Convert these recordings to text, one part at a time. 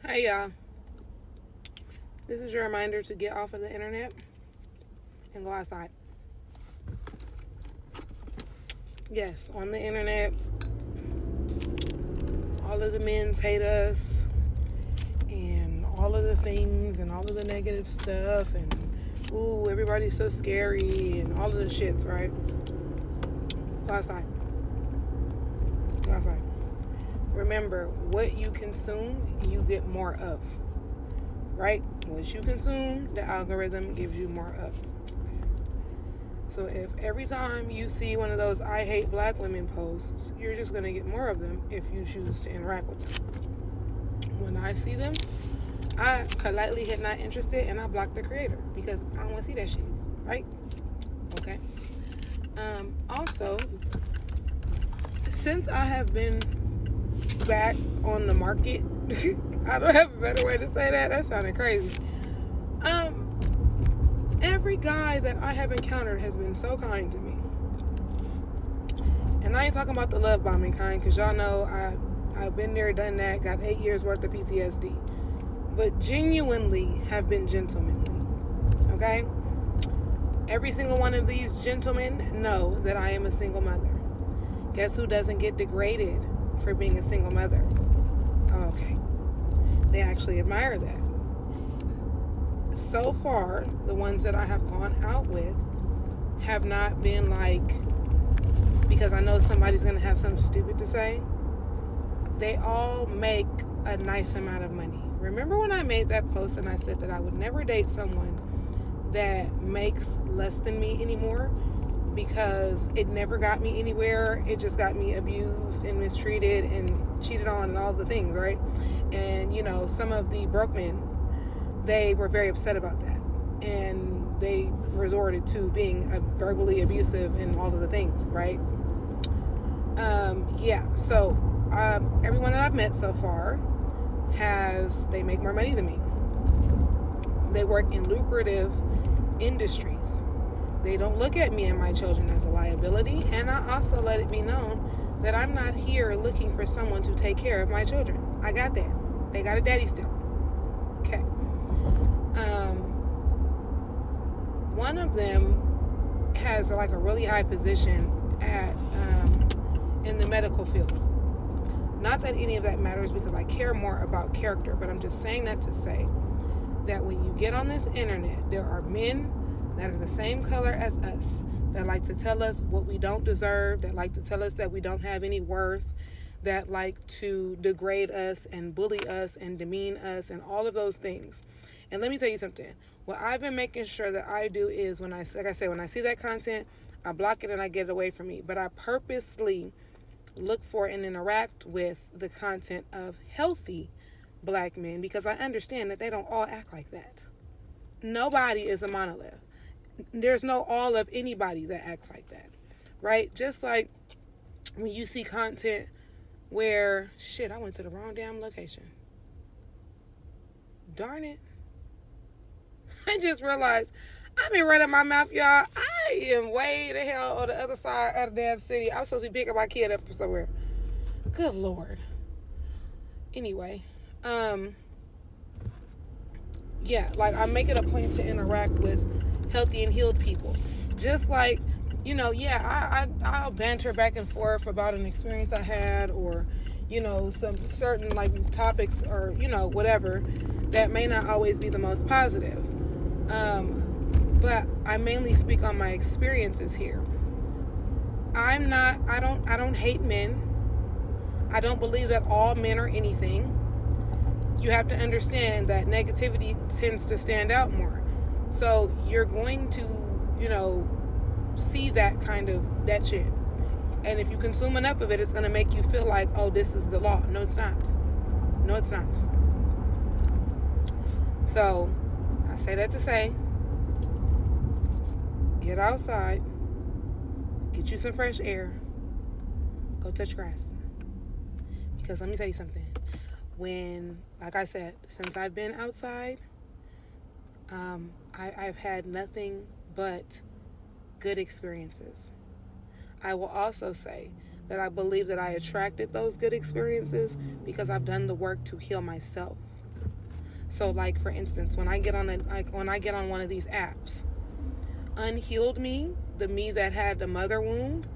Hey y'all, this is your reminder to get off of the internet and go outside. Yes, on the internet, all of the men's hate us and all of the things and all of the negative stuff and ooh, everybody's so scary and all of the shits, right? Go outside. Go outside. Remember, what you consume, you get more of, right? What you consume, the algorithm gives you more of. So if every time you see one of those I hate black women posts, you're just going to get more of them if you choose to interact with them. When I see them, I politely hit not interested and I block the creator because I don't want to see that shit, right? Okay. Also, since I have been back on the market, I don't have a better way to say that. That sounded crazy. Every guy that I have encountered has been so kind to me. And I ain't talking about the love bombing kind, because y'all know I've been there, done that, got 8 years worth of PTSD. But genuinely have been gentlemanly. Okay? Every single one of these gentlemen know that I am a single mother. Guess who doesn't get degraded for being a single mother? Oh, okay. They actually admire that. So far, the ones that I have gone out with have not been like, because I know somebody's going to have something stupid to say, they all make a nice amount of money. Remember when I made that post and I said that I would never date someone that makes less than me anymore because it never got me anywhere. It just got me abused and mistreated and cheated on and all the things, right? And, you know, some of the broke men, they were very upset about that. And they resorted to being verbally abusive and all of the things, right? So everyone that I've met so far they make more money than me. They work in lucrative industries. They don't look at me and my children as a liability. And I also let it be known that I'm not here looking for someone to take care of my children. I got that. They got a daddy still. Okay. One of them has like a really high position at in the medical field. Not that any of that matters because I care more about character, but I'm just saying that to say that when you get on this internet, there are men that are the same color as us that like to tell us what we don't deserve, that like to tell us that we don't have any worth, that like to degrade us and bully us and demean us and all of those things. And let me tell you something. What I've been making sure that I do is when I see that content, I block it and I get it away from me. But I purposely look for and interact with the content of healthy black men because I understand that they don't all act like that. Nobody is a monolith. There's no all of anybody that acts like that, right? Just like when you see content where, shit, I went to the wrong damn location. Darn it. I just realized I've been running my mouth, y'all. I am way the hell on the other side of the damn city. I'm supposed to be picking my kid up from somewhere. Good Lord. Anyway, like I make it a point to interact with healthy and healed people. Just like, I'll banter back and forth about an experience I had or, some certain like topics or, whatever that may not always be the most positive. But I mainly speak on my experiences here. I don't hate men. I don't believe that all men are anything. You have to understand that negativity tends to stand out more. So you're going to, see that that shit. And if you consume enough of it, it's going to make you feel like, oh, this is the law. No, it's not. No, it's not. So I say that to say, get outside, get you some fresh air, go touch grass. Because let me tell you something. When, like I said, since I've been outside, I've had nothing but good experiences. I will also say that I believe that I attracted those good experiences because I've done the work to heal myself. So like for instance, when I get on one of these apps, unhealed me, the me that had the mother wound,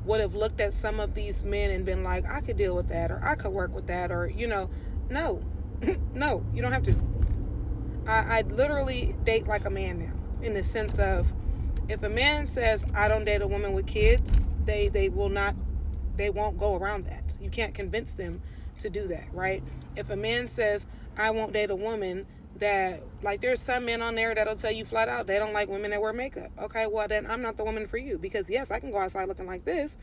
would have looked at some of these men and been like, I could deal with that, or I could work with that, or no. No, you don't have to. I literally date like a man now, in the sense of, if a man says I don't date a woman with kids, they won't go around that. You can't convince them to do that, right? If a man says I won't date a woman that, like, there's some men on there that'll tell you flat out they don't like women that wear makeup. Okay, well then I'm not the woman for you, because yes, I can go outside looking like this,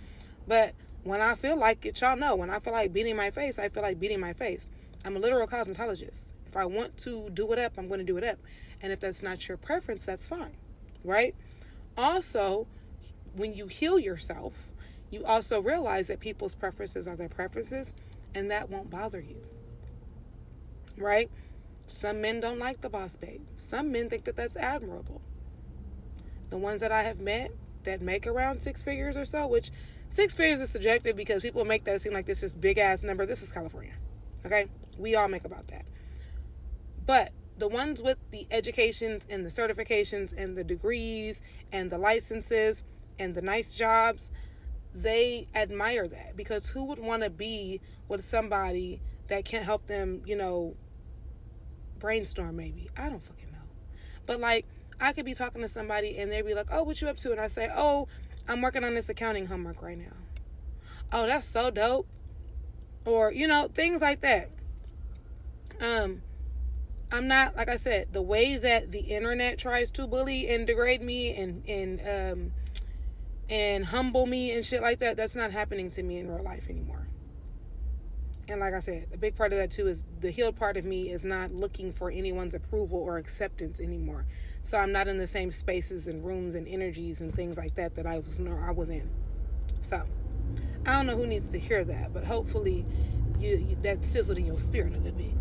but when I feel like it, y'all know, when I feel like beating my face, I feel like beating my face. I'm a literal cosmetologist. If I want to do it up, I'm going to do it up. And if that's not your preference, that's fine, right? Also, when you heal yourself, you also realize that people's preferences are their preferences, and that won't bother you, right? Some men don't like the boss babe. Some men think that that's admirable. The ones that I have met that make around 6 figures or so, which 6 figures is subjective because people make that seem like this is big ass number. This is California, okay? We all make about that. But the ones with the educations and the certifications and the degrees and the licenses and the nice jobs, they admire that, because who would want to be with somebody that can't help them, brainstorm maybe? I don't fucking know. But like, I could be talking to somebody and they'd be like, oh, what you up to? And I say, oh, I'm working on this accounting homework right now. Oh, that's so dope. Or, things like that. I'm not, like I said, the way that the internet tries to bully and degrade me and humble me and shit like that, that's not happening to me in real life anymore. And like I said, a big part of that too is the healed part of me is not looking for anyone's approval or acceptance anymore. So I'm not in the same spaces and rooms and energies and things like that I was in. So I don't know who needs to hear that, but hopefully you that sizzled in your spirit a little bit.